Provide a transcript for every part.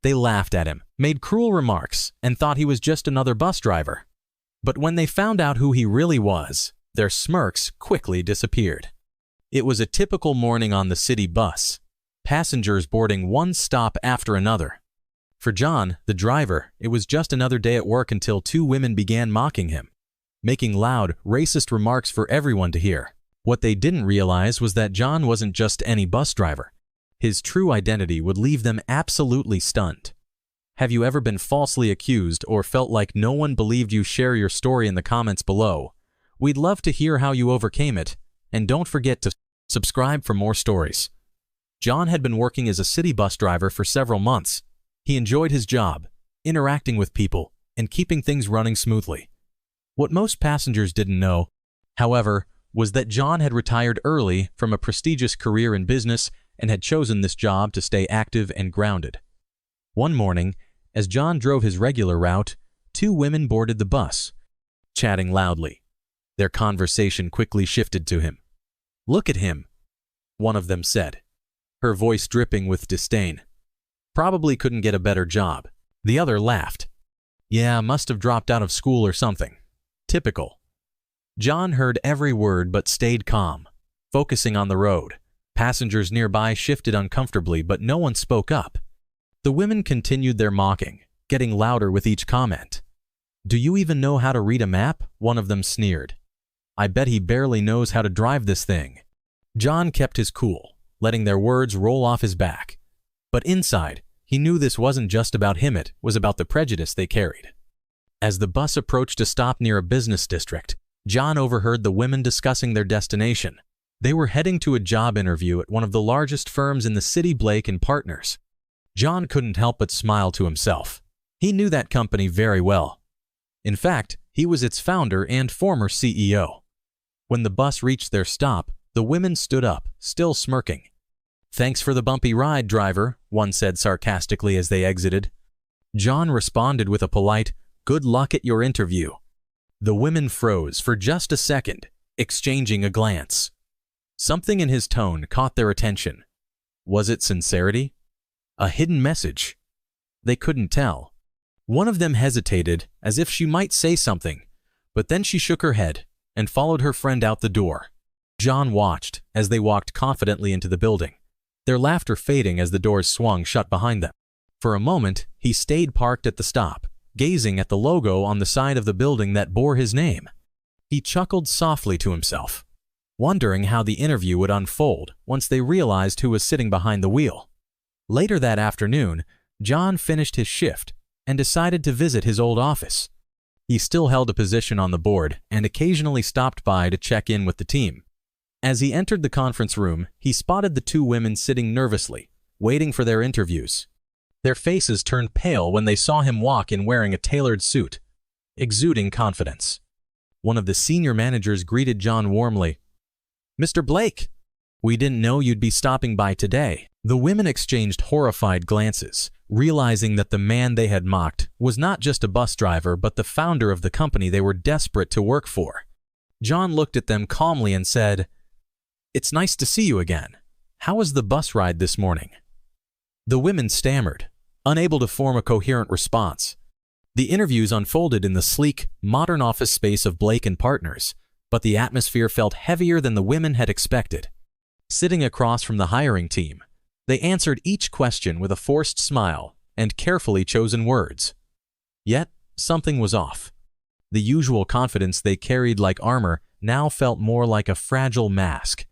They laughed at him, made cruel remarks, and thought he was just another bus driver. But when they found out who he really was, their smirks quickly disappeared. It was a typical morning on the city bus, passengers boarding one stop after another. For John, the driver, it was just another day at work until two women began mocking him, making loud, racist remarks for everyone to hear. What they didn't realize was that John wasn't just any bus driver. His true identity would leave them absolutely stunned. Have you ever been falsely accused or felt like no one believed you? Share your story in the comments below. We'd love to hear how you overcame it, and don't forget to subscribe for more stories. John had been working as a city bus driver for several months. He enjoyed his job, interacting with people, and keeping things running smoothly. What most passengers didn't know, however, was that John had retired early from a prestigious career in business and had chosen this job to stay active and grounded. One morning, as John drove his regular route, two women boarded the bus, chatting loudly. Their conversation quickly shifted to him. "Look at him," one of them said, her voice dripping with disdain. "Probably couldn't get a better job." The other laughed. "Yeah, must have dropped out of school or something. Typical." John heard every word but stayed calm, focusing on the road. Passengers nearby shifted uncomfortably, but no one spoke up. The women continued their mocking, getting louder with each comment. "Do you even know how to read a map?" one of them sneered. "I bet he barely knows how to drive this thing." John kept his cool, letting their words roll off his back. But inside, he knew this wasn't just about him, it was about the prejudice they carried. As the bus approached a stop near a business district, John overheard the women discussing their destination. They were heading to a job interview at one of the largest firms in the city, Blake & Partners. John couldn't help but smile to himself. He knew that company very well. In fact, he was its founder and former CEO. When the bus reached their stop, the women stood up, still smirking. "Thanks for the bumpy ride, driver," one said sarcastically as they exited. John responded with a polite, "Good luck at your interview." The women froze for just a second, exchanging a glance. Something in his tone caught their attention. Was it sincerity? A hidden message? They couldn't tell. One of them hesitated, as if she might say something, but then she shook her head and followed her friend out the door. John watched as they walked confidently into the building, their laughter fading as the doors swung shut behind them. For a moment, he stayed parked at the stop, gazing at the logo on the side of the building that bore his name. He chuckled softly to himself, wondering how the interview would unfold once they realized who was sitting behind the wheel. Later that afternoon, John finished his shift and decided to visit his old office. He still held a position on the board and occasionally stopped by to check in with the team. As he entered the conference room, he spotted the two women sitting nervously, waiting for their interviews. Their faces turned pale when they saw him walk in wearing a tailored suit, exuding confidence. One of the senior managers greeted John warmly. "Mr. Blake, we didn't know you'd be stopping by today." The women exchanged horrified glances, realizing that the man they had mocked was not just a bus driver but the founder of the company they were desperate to work for. John looked at them calmly and said, "It's nice to see you again. How was the bus ride this morning?" The women stammered, unable to form a coherent response. The interviews unfolded in the sleek, modern office space of Blake & Partners, but the atmosphere felt heavier than the women had expected. Sitting across from the hiring team, they answered each question with a forced smile and carefully chosen words. Yet, something was off. The usual confidence they carried like armor now felt more like a fragile mask.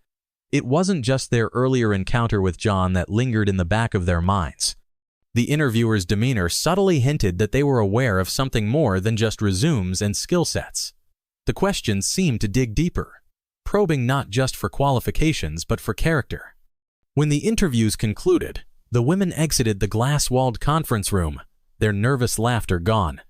It wasn't just their earlier encounter with John that lingered in the back of their minds. The interviewer's demeanor subtly hinted that they were aware of something more than just resumes and skill sets. The questions seemed to dig deeper, probing not just for qualifications but for character. When the interviews concluded, the women exited the glass-walled conference room, their nervous laughter gone.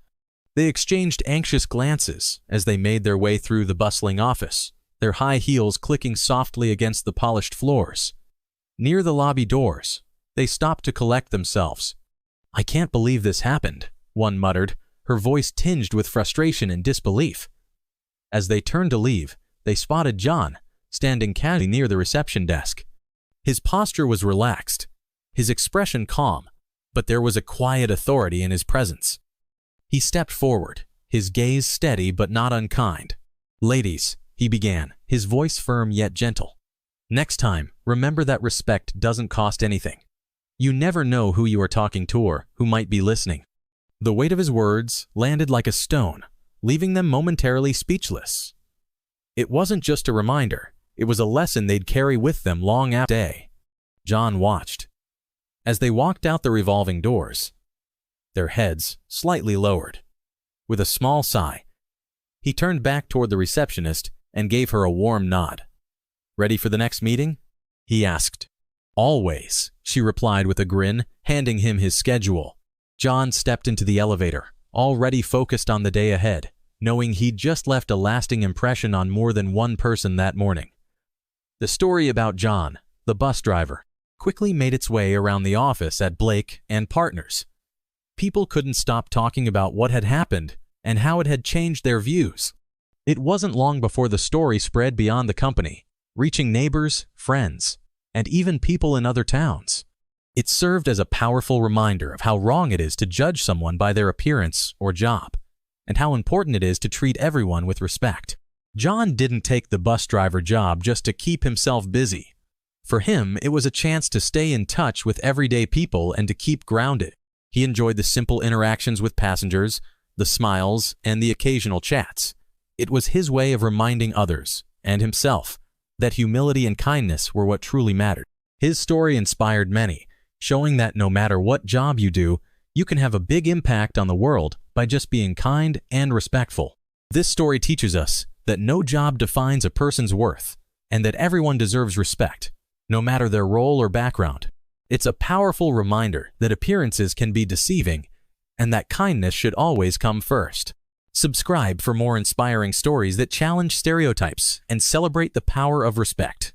They exchanged anxious glances as they made their way through the bustling office, their high heels clicking softly against the polished floors. Near the lobby doors, they stopped to collect themselves. "I can't believe this happened," one muttered, her voice tinged with frustration and disbelief. As they turned to leave, they spotted John, standing casually near the reception desk. His posture was relaxed, his expression calm, but there was a quiet authority in his presence. He stepped forward, his gaze steady but not unkind. "Ladies," he began, his voice firm yet gentle. "Next time, remember that respect doesn't cost anything. You never know who you are talking to or who might be listening." The weight of his words landed like a stone, leaving them momentarily speechless. It wasn't just a reminder, it was a lesson they'd carry with them long after the day. John watched. As they walked out the revolving doors, their heads slightly lowered. With a small sigh, he turned back toward the receptionist and gave her a warm nod. "Ready for the next meeting?" he asked. "Always," she replied with a grin, handing him his schedule. John stepped into the elevator, already focused on the day ahead, knowing he'd just left a lasting impression on more than one person that morning. The story about John, the bus driver, quickly made its way around the office at Blake and Partners. People couldn't stop talking about what had happened and how it had changed their views. It wasn't long before the story spread beyond the company, reaching neighbors, friends, and even people in other towns. It served as a powerful reminder of how wrong it is to judge someone by their appearance or job, and how important it is to treat everyone with respect. John didn't take the bus driver job just to keep himself busy. For him, it was a chance to stay in touch with everyday people and to keep grounded. He enjoyed the simple interactions with passengers, the smiles, and the occasional chats. It was his way of reminding others, and himself, that humility and kindness were what truly mattered. His story inspired many, showing that no matter what job you do, you can have a big impact on the world by just being kind and respectful. This story teaches us that no job defines a person's worth, and that everyone deserves respect, no matter their role or background. It's a powerful reminder that appearances can be deceiving, and that kindness should always come first. Subscribe for more inspiring stories that challenge stereotypes and celebrate the power of respect.